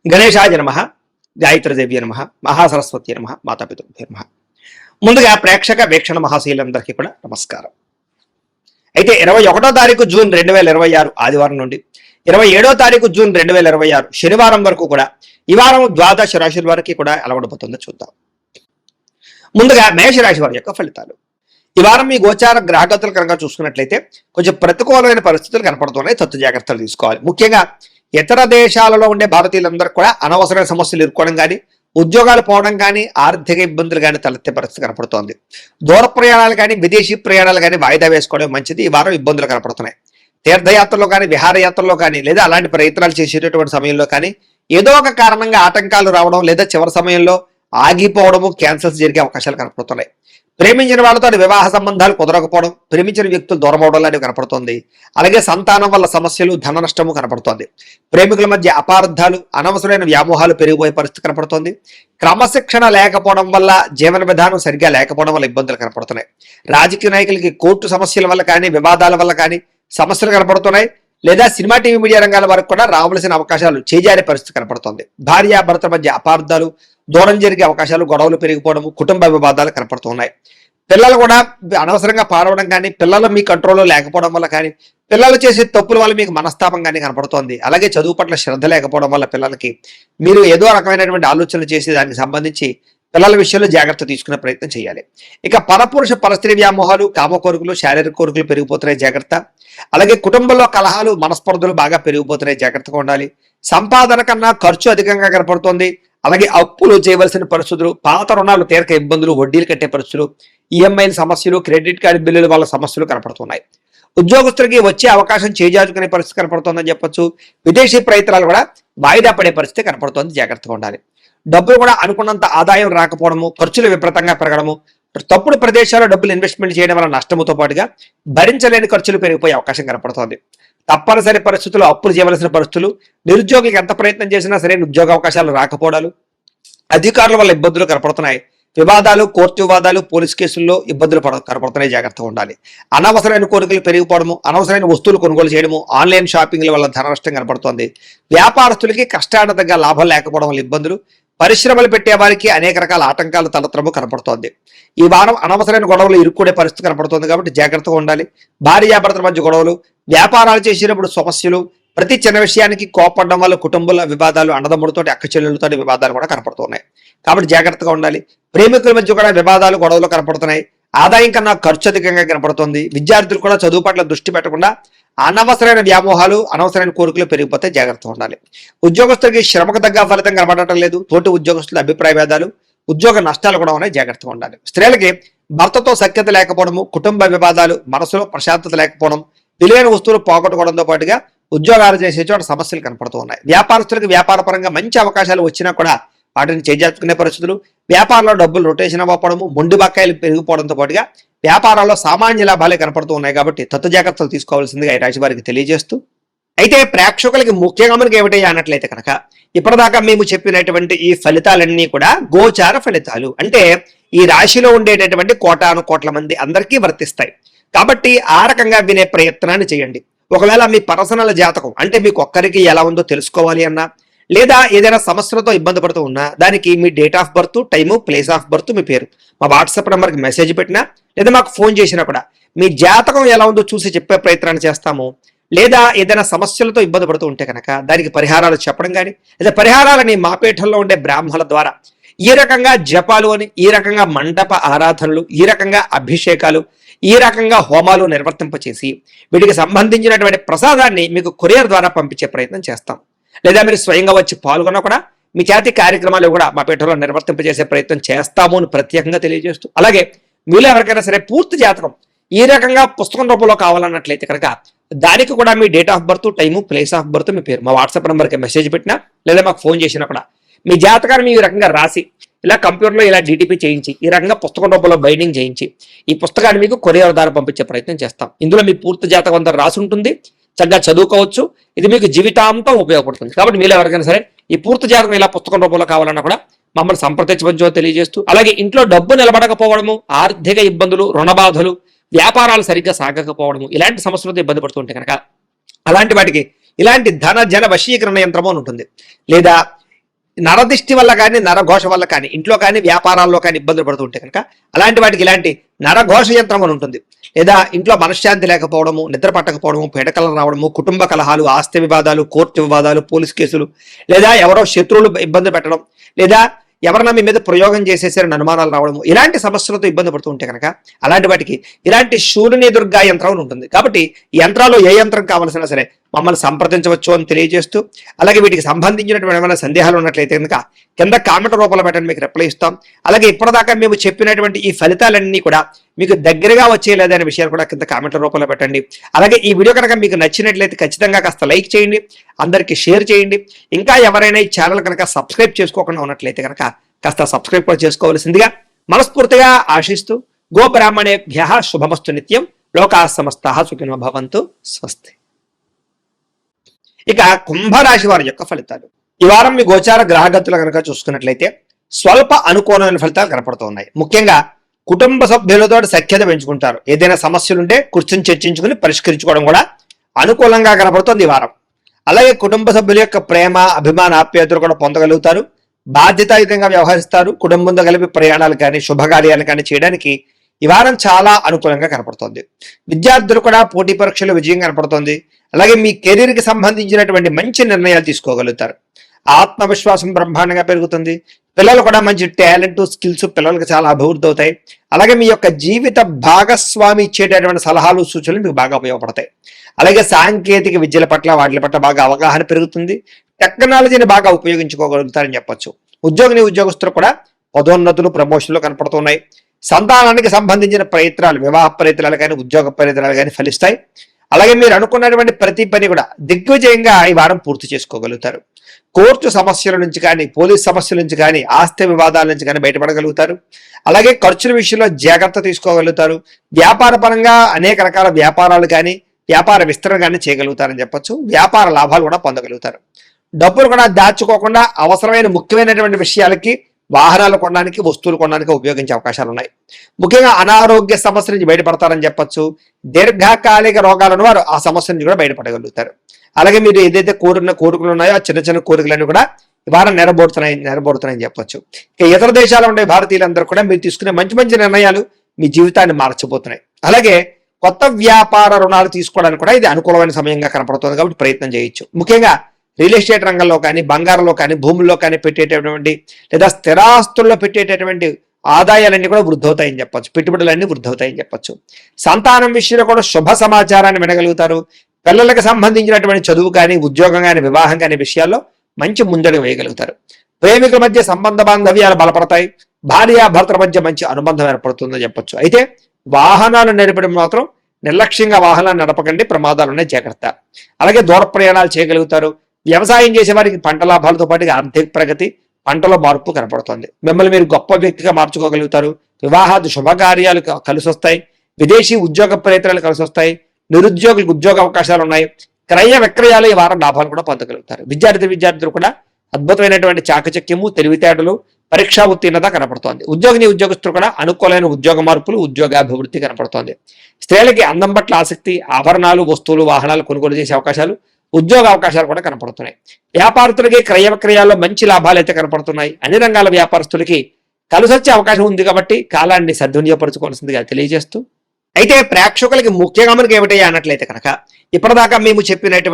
గణేశాయ నమః, గాయత్రీదేవి నమః, మహాసరస్వతి నమః, మాతాపితృభ్యో నమః. ముందుగా ప్రేక్షక వీక్షణ మహాశీలందరికీ కూడా నమస్కారం. అయితే 21వ తారీఖు జూన్ 2026 ఆదివారం నుండి 27వ తారీఖు జూన్ 2026 శనివారం వరకు కూడా ఈ వారం ద్వాదశ రాశుల వారికి కూడా ఎలా ఉండబోతుందో చూద్దాం. ముందుగా మేషరాశి వారి యొక్క ఫలితాలు. ఈ వారం మీ గోచార గ్రహగతులు కనుక చూసుకున్నట్లయితే కొంచెం ప్రతికూలమైన పరిస్థితులు కనపడుతున్నాయి. తత్తు జాగ్రత్తలు తీసుకోవాలి. ముఖ్యంగా ఇతర దేశాలలో ఉండే భారతీయులందరూ కూడా అనవసరమైన సమస్యలు ఎదుర్కోవడం కానీ, ఉద్యోగాలు పోవడం కానీ, ఆర్థిక ఇబ్బందులు కానీ తలెత్తే పరిస్థితి కనపడుతోంది. దూర ప్రయాణాలు కానీ, విదేశీ ప్రయాణాలు కానీ వాయిదా వేసుకోవడం మంచిది. ఈ వారం ఇబ్బందులు కనపడుతున్నాయి. తీర్థయాత్రలో కానీ, విహారయాత్రలో కానీ, లేదా అలాంటి ప్రయత్నాలు చేసేటటువంటి సమయంలో కానీ ఏదో ఒక కారణంగా ఆటంకాలు రావడం, లేదా చివరి సమయంలో ఆగిపోవడము, క్యాన్సల్స్ జరిగే అవకాశాలు కనపడుతున్నాయి. ప్రేమించిన వాళ్ళతో వివాహ సంబంధాలు కుదరకపోవడం, ప్రేమించిన వ్యక్తులు దూరం అవడం లాంటివి కనపడుతోంది. అలాగే సంతానం వల్ల సమస్యలు, ధన నష్టము కనపడుతోంది. ప్రేమికుల మధ్య అపార్థాలు, అనవసరమైన వ్యామోహాలు పెరిగిపోయే పరిస్థితి కనపడుతోంది. క్రమశిక్షణ లేకపోవడం వల్ల, జీవన విధానం సరిగ్గా లేకపోవడం వల్ల ఇబ్బందులు కనపడుతున్నాయి. రాజకీయ నాయకులకి కోర్టు సమస్యల వల్ల కానీ, వివాదాల వల్ల కానీ సమస్యలు కనపడుతున్నాయి. లేదా సినిమా, టీవీ, మీడియా రంగాల వరకు కూడా రావాల్సిన అవకాశాలు చేజారే పరిస్థితి కనపడుతోంది. భార్యాభర్తల మధ్య అపార్థాలు, దూరం జరిగే అవకాశాలు, గొడవలు పెరిగిపోవడం, కుటుంబ వివాదాలు కనపడుతున్నాయి. పిల్లలు కూడా అనవసరంగా పాడవడం కానీ, పిల్లలు మీ కంట్రోల్లో లేకపోవడం వల్ల కానీ, పిల్లలు చేసే తప్పుల వల్ల మీకు మనస్తాపం కానీ కనపడుతోంది. అలాగే చదువు పట్ల శ్రద్ధ లేకపోవడం వల్ల పిల్లలకి మీరు ఏదో రకమైనటువంటి ఆలోచనలు చేసి దానికి సంబంధించి పిల్లల విషయంలో జాగ్రత్త తీసుకునే ప్రయత్నం చేయాలి. ఇక పరపురుష పరస్త్రీ వ్యామోహాలు, కామ కోరికలు, శారీరక కోరికలు పెరిగిపోతున్నాయి, జాగ్రత్త. అలాగే కుటుంబంలో కలహాలు, మనస్పర్ధలు బాగా పెరిగిపోతున్నాయి, జాగ్రత్తగా ఉండాలి. సంపాదన కన్నా ఖర్చు అధికంగా కనపడుతోంది. అలాగే అప్పులు చేయవలసిన పరిస్థితులు, పాత రుణాలు తీరక ఇబ్బందులు, వడ్డీలు కట్టే పరిస్థితులు, ఈఎంఐల సమస్యలు, క్రెడిట్ కార్డు బిల్లుల వల్ల సమస్యలు కనపడుతున్నాయి. ఉద్యోగస్తులకి వచ్చే అవకాశం చేజార్చుకునే పరిస్థితి కనపడుతోందని చెప్పొచ్చు. విదేశీ ప్రయత్నాలు కూడా వాయిదా పడే పరిస్థితి కనపడుతోంది, జాగ్రత్తగా ఉండాలి. డబ్బులు కూడా అనుకున్నంత ఆదాయం రాకపోవడము, ఖర్చులు విపరీతంగా పెరగడము, తప్పుడు ప్రదేశాల్లో డబ్బులు ఇన్వెస్ట్మెంట్ చేయడం వల్ల నష్టముతో పాటుగా భరించలేని ఖర్చులు పెరిగిపోయే అవకాశం కనపడుతోంది. తప్పనిసరి పరిస్థితుల్లో అప్పులు చేయవలసిన పరిస్థితులు, నిరుద్యోగులకు ఎంత ప్రయత్నం చేసినా సరైన ఉద్యోగ అవకాశాలు రాకపోవడాలు, అధికారుల వల్ల ఇబ్బందులు కనపడుతున్నాయి. వివాదాలు, కోర్టు వివాదాలు, పోలీస్ కేసుల్లో ఇబ్బందులు కనపడుతున్నాయి, జాగ్రత్తగా ఉండాలి. అనవసరమైన కోరికలు పెరిగిపోవడము, అనవసరమైన వస్తువులు కొనుగోలు చేయడము, ఆన్లైన్ షాపింగ్ల వల్ల ధన నష్టం కనపడుతోంది. వ్యాపారస్తులకి కష్టానికి తగ్గ లాభం లేకపోవడం వల్ల ఇబ్బందులు, పరిశ్రమలు పెట్టే వారికి అనేక రకాల ఆటంకాలు తలెత్తడము కనపడుతోంది. ఈ వారం అనవసరమైన గొడవలు ఇరుక్కునే పరిస్థితి కనపడుతోంది కాబట్టి జాగ్రత్తగా ఉండాలి. భార్యాభర్తల మధ్య గొడవలు, వ్యాపారాలు చేసేటప్పుడు సమస్యలు, ప్రతి చిన్న విషయానికి కోపడడం వల్ల కుటుంబాల వివాదాలు, అన్నదమ్ముడితోటి, అక్క చెల్లెలతో వివాదాలు కూడా కనపడుతున్నాయి కాబట్టి జాగ్రత్తగా ఉండాలి. ప్రేమికుల మధ్య కూడా వివాదాలు, గొడవలు కనపడుతున్నాయి. ఆదాయం కన్నా ఖర్చు అధికంగా కనపడుతుంది. విద్యార్థులు కూడా చదువు పట్ల దృష్టి పెట్టకుండా అనవసరమైన వ్యామోహాలు, అనవసరమైన కోరికలు పెరిగిపోతే జాగ్రత్తగా ఉండాలి. ఉద్యోగస్తులకి శ్రమకు తగ్గ ఫలితం కనపడటం లేదు. తోటి ఉద్యోగస్తుల అభిప్రాయ భేదాలు, ఉద్యోగ నష్టాలు కూడా ఉన్నాయి, జాగ్రత్తగా ఉండాలి. స్త్రీలకి భర్తతో సఖ్యత లేకపోవడము, కుటుంబ వివాదాలు, మనసులో ప్రశాంతత లేకపోవడం, విలువైన వస్తువులు పోగొట్టుకోవడంతో పాటుగా ఉద్యోగాలు చేసే చోట సమస్యలు కనపడుతూ ఉన్నాయి. వ్యాపారస్తులకు వ్యాపార పరంగా మంచి అవకాశాలు వచ్చినా కూడా వాటిని చేజార్చుకునే పరిస్థితులు, వ్యాపారంలో డబ్బులు రొటేషన్ అవ్వడము, మొండి బకాయిలు పెరిగిపోవడంతో పాటుగా వ్యాపారాల్లో సామాన్య లాభాలే కనపడుతూ ఉన్నాయి కాబట్టి తత్వ జాగ్రత్తలు తీసుకోవాల్సిందిగా ఈ రాశి వారికి తెలియజేస్తూ, అయితే ప్రేక్షకులకి ముఖ్యంగా మనకి ఏమిటయ్యా అన్నట్లయితే కనుక ఇప్పటిదాకా మేము చెప్పినటువంటి ఈ ఫలితాలన్నీ కూడా గోచార ఫలితాలు, అంటే ఈ రాశిలో ఉండేటటువంటి కోటాను కోట్ల మంది అందరికీ వర్తిస్తాయి కాబట్టి ఆ రకంగా వినే ప్రయత్నాన్ని చేయండి. ఒకవేళ మీ పర్సనల్ జాతకం అంటే మీకు ఒక్కరికి ఎలా ఉందో తెలుసుకోవాలి అన్నా, లేదా ఏదైనా సమస్యలతో ఇబ్బంది పడుతూ ఉన్నా దానికి మీ date of birth, time, place of birth, మీ పేరు మా వాట్సాప్ నెంబర్కి మెసేజ్ పెట్టినా లేదా మాకు ఫోన్ చేసినా కూడా మీ జాతకం ఎలా ఉందో చూసి చెప్పే ప్రయత్నాన్ని చేస్తాము. లేదా ఏదైనా సమస్యలతో ఇబ్బంది పడుతూ ఉంటే కనుక దానికి పరిహారాలు చెప్పడం కానీ, లేదా పరిహారాలని మా పీఠంలో ఉండే బ్రాహ్మణుల ద్వారా ఈ రకంగా జపాలు అని, ఈ రకంగా మండప ఆరాధనలు, ఈ రకంగా అభిషేకాలు, ఈ రకంగా హోమాలు నిర్వర్తింపచేసి వీటికి సంబంధించినటువంటి ప్రసాదాన్ని మీకు కొరియర్ ద్వారా పంపించే ప్రయత్నం చేస్తాం. లేదా మీరు స్వయంగా వచ్చి పాల్గొన్నా కూడా మీ చేతి కార్యక్రమాలు కూడా మా పీఠంలో నిర్వర్తింపజేసే ప్రయత్నం చేస్తాము అని ప్రత్యేకంగా తెలియజేస్తూ, అలాగే మీలో ఎవరికైనా సరే పూర్తి జాతకం ఈ రకంగా పుస్తకం రూపంలో కావాలన్నట్లయితే కనుక దానికి కూడా మీ date of birth, time, place of birth, మీ పేరు మా వాట్సాప్ నెంబర్కి మెసేజ్ పెట్టినా లేదా మాకు ఫోన్ చేసినా కూడా మీ జాతకాన్ని ఈ రకంగా రాసి ఇలా కంప్యూటర్లో ఇలా డిటిపి చేయించి ఈ రకంగా పుస్తకం రూపంలో బైండింగ్ చేయించి ఈ పుస్తకాన్ని మీకు కొరియర్ ద్వారా పంపించే ప్రయత్నం చేస్తాం. ఇందులో మీ పూర్తి జాతకం అంతా రాసి ఉంటుంది, చక్కగా చదువుకోవచ్చు. ఇది మీకు జీవితాంతం ఉపయోగపడుతుంది కాబట్టి మీరు ఎవరికైనా సరే ఈ పూర్తి జాతకం ఇలా పుస్తకం రూపంలో కావాలన్నా కూడా మమ్మల్ని సంప్రదించవచ్చో తెలియజేస్తూ, అలాగే ఇంట్లో డబ్బు నిలబడకపోవడము, ఆర్థిక ఇబ్బందులు, రుణబాధలు, వ్యాపారాలు సరిగ్గా సాగకపోవడము, ఇలాంటి సమస్యలతో ఇబ్బంది పడుతుంటే కనుక అలాంటి వాటికి ఇలాంటి ధన జన వశీకరణ యంత్రము అని ఉంటుంది. లేదా నరదిష్టి వల్ల కానీ నరఘోష వల్ల కానీ ఇంట్లో కానీ వ్యాపారాల్లో కానీ ఇబ్బందులు పడుతూ ఉంటే కనుక అలాంటి వాటికి ఇలాంటి నరఘోష యంత్రం అని ఉంటుంది. లేదా ఇంట్లో మనశ్శాంతి లేకపోవడము, నిద్ర పట్టకపోవడము, పీడకలు రావడము, కుటుంబ కలహాలు, ఆస్తి వివాదాలు, కోర్టు వివాదాలు, పోలీస్ కేసులు, లేదా ఎవరో శత్రువులు ఇబ్బంది పెట్టడం, లేదా ఎవరన్నా మీ మీద ప్రయోగం చేసేసారని అనుమానాలు రావడము, ఇలాంటి సమస్యలతో ఇబ్బంది పడుతూ ఉంటే కనుక అలాంటి వాటికి ఇలాంటి శూలిని దుర్గా యంత్రం ఉంటుంది. కాబట్టి ఈ యంత్రాలు ఏ యంత్రం కావాల్సినా సరే మమ్మల్ని సంప్రదించవచ్చు అని తెలియజేస్తూ, అలాగే వీటికి సంబంధించినటువంటి ఏమైనా సందేహాలు ఉన్నట్లయితే కనుక కింద కామెంట్ రూపంలో పెట్టండి, మీకు రిప్లై ఇస్తాం. అలాగే ఇప్పటిదాకా మేము చెప్పినటువంటి ఈ ఫలితాలన్నీ కూడా మీకు దగ్గరగా వచ్చేలేదనే విషయాలు కూడా కింద కామెంట్ల రూపంలో పెట్టండి. అలాగే ఈ వీడియో కనుక మీకు నచ్చినట్లయితే ఖచ్చితంగా కాస్త లైక్ చేయండి, అందరికీ షేర్ చేయండి. ఇంకా ఎవరైనా ఈ ఛానల్ కనుక సబ్స్క్రైబ్ చేసుకోకుండా ఉన్నట్లయితే కనుక కాస్త సబ్స్క్రైబ్ కూడా చేసుకోవాల్సిందిగా మనస్ఫూర్తిగా ఆశిస్తూ, గోబ్రాహ్మణేభ్యః శుభమస్తు నిత్యం, లోకాః సమస్తాః సుఖినో భవంతు, స్వస్తి. ఇక కుంభరాశి వారి యొక్క ఫలితాలు. ఈ వారం మీ గోచార గ్రహగతులు కనుక చూసుకున్నట్లయితే స్వల్ప అనుకూలమైన ఫలితాలు కనపడుతూ ఉన్నాయి. ముఖ్యంగా కుటుంబ సభ్యులతో సఖ్యత పెంచుకుంటారు. ఏదైనా సమస్యలుంటే కూర్చొని చర్చించుకుని పరిష్కరించుకోవడం కూడా అనుకూలంగా కనపడుతుంది ఈ వారం. అలాగే కుటుంబ సభ్యుల యొక్క ప్రేమ, అభిమాన, ఆప్యాయతలు కూడా పొందగలుగుతారు. బాధ్యతాయుతంగా వ్యవహరిస్తారు. కుటుంబంతో కలిపి ప్రయాణాలు కానీ శుభకార్యాలు కానీ చేయడానికి ఈ వారం చాలా అనుకూలంగా కనపడుతోంది. విద్యార్థులు కూడా పోటీ పరీక్షలు విజయం కనపడుతోంది. అలాగే మీ కెరీర్కి సంబంధించినటువంటి మంచి నిర్ణయాలు తీసుకోగలుగుతారు. ఆత్మవిశ్వాసం బ్రహ్మాండంగా పెరుగుతుంది. పిల్లలు కూడా మంచి టాలెంట్, స్కిల్స్ పిల్లలకు చాలా అభివృద్ధి అవుతాయి. అలాగే మీ యొక్క జీవిత భాగస్వామి ఇచ్చేటటువంటి సలహాలు, సూచనలు మీకు బాగా ఉపయోగపడతాయి. అలాగే సాంకేతిక విద్యల పట్ల వాటి పట్ల బాగా అవగాహన పెరుగుతుంది. టెక్నాలజీని బాగా ఉపయోగించుకోగలుగుతారని చెప్పొచ్చు. ఉద్యోగస్తులు కూడా పదోన్నతులు, ప్రమోషన్లు కనపడుతున్నాయి. సంతానానికి సంబంధించిన ప్రయత్నాలు, వివాహ ప్రయత్నాలు కానీ ఉద్యోగ ప్రయత్నాలు కానీ ఫలిస్తాయి. అలాగే మీరు అనుకున్నటువంటి ప్రతి పని కూడా దిగ్విజయంగా ఈ వారం పూర్తి చేసుకోగలుగుతారు. కోర్టు సమస్యల నుంచి కానీ, పోలీస్ సమస్యల నుంచి కానీ, ఆస్తి వివాదాల నుంచి కానీ బయటపడగలుగుతారు. అలాగే ఖర్చుల విషయంలో జాగ్రత్త తీసుకోగలుగుతారు. వ్యాపార పరంగా అనేక రకాల వ్యాపారాలు కానీ, వ్యాపార విస్తరణ కానీ చేయగలుగుతారని చెప్పొచ్చు. వ్యాపార లాభాలు కూడా పొందగలుగుతారు. డబ్బులు కూడా దాచుకోకుండా అవసరమైన ముఖ్యమైనటువంటి విషయాలకి, వాహనాలు కొనడానికి, వస్తువులు కొనడానికి ఉపయోగించే అవకాశాలు ఉన్నాయి. ముఖ్యంగా అనారోగ్య సమస్యల నుంచి బయటపడతారని చెప్పొచ్చు. దీర్ఘకాలిక రోగాలు ఉన్నవారు ఆ సమస్య నుంచి కూడా బయటపడగలుగుతారు. అలాగే మీరు ఏదైతే కోరికలు ఉన్నాయో ఆ చిన్న చిన్న కోరికలన్నీ కూడా ఈ వారం నెరబోడుతున్నాయని చెప్పొచ్చు. ఇక ఇతర దేశాల్లో ఉండే భారతీయులందరూ కూడా మీరు తీసుకునే మంచి మంచి నిర్ణయాలు మీ జీవితాన్ని మార్చబోతున్నాయి. అలాగే కొత్త వ్యాపార రుణాలు తీసుకోవడానికి కూడా ఇది అనుకూలమైన సమయంగా కనపడుతుంది. కాబట్టి ప్రయత్నం చేయొచ్చు. ముఖ్యంగా రియల్ ఎస్టేట్ రంగంలో కానీ, బంగారంలో కానీ, భూముల్లో కానీ పెట్టేటటువంటి లేదా స్థిరాస్తుల్లో పెట్టేటటువంటి ఆదాయాలన్నీ కూడా వృద్ధవుతాయని చెప్పొచ్చు. పెట్టుబడులన్నీ వృద్ధవుతాయని చెప్పొచ్చు. సంతానం విషయంలో కూడా శుభ సమాచారాన్ని వినగలుగుతారు. పిల్లలకు సంబంధించినటువంటి చదువు కానీ, ఉద్యోగం కానీ, వివాహం కానీ విషయాల్లో మంచి ముందడుగు వేయగలుగుతారు. ప్రేమికుల మధ్య సంబంధ బాంధవ్యాలు బలపడతాయి. భార్యాభర్తల మధ్య మంచి అనుబంధం ఏర్పడుతుందని చెప్పొచ్చు. అయితే వాహనాలు నడిపడం మాత్రం నిర్లక్ష్యంగా వాహనాలు నడపకండి, ప్రమాదాలున్నాయి, జాగ్రత్త. అలాగే దూర ప్రయాణాలు చేయగలుగుతారు. వ్యవసాయం చేసే వారికి పంట లాభాలతో పాటుగా ఆర్థిక ప్రగతి, పంటలో మార్పు కనపడుతుంది. మిమ్మల్ని మీరు గొప్ప వ్యక్తిగా మార్చుకోగలుగుతారు. వివాహాది శుభకార్యాలు కలిసి వస్తాయి. విదేశీ ఉద్యోగ ప్రయత్నాలు కలిసి వస్తాయి. నిరుద్యోగులకు ఉద్యోగ అవకాశాలు ఉన్నాయి. క్రయ విక్రయాలు ఈ వారం లాభాలు కూడా పొందగలుగుతారు. విద్యార్థులు కూడా అద్భుతమైనటువంటి చాకచక్యము, తెలివితేటలు, పరీక్షా ఉత్తీర్ణత కనపడుతోంది. ఉద్యోగస్తులు కూడా అనుకూలమైన ఉద్యోగ మార్పులు, ఉద్యోగాభివృద్ధి కనపడుతోంది. స్త్రీలకి అందం పట్ల ఆసక్తి, ఆభరణాలు, వస్తువులు, వాహనాలు కొనుగోలు చేసే అవకాశాలు, ఉద్యోగ అవకాశాలు కూడా కనపడుతున్నాయి. వ్యాపారస్తులకి క్రయ విక్రయాల్లో మంచి లాభాలు అయితే కనపడుతున్నాయి. అన్ని రంగాల వ్యాపారస్తులకి కలిసొచ్చే అవకాశం ఉంది. కాబట్టి కాలాన్ని సద్వినియోగపరచుకోవాల్సిందిగా తెలియజేస్తూ, అయితే ప్రేక్షకులకి ముఖ్యంగా మనకి ఏమిటయ్యా అన్నట్లయితే కనుక ఇప్పటిదాకా మేము చెప్పినటువంటి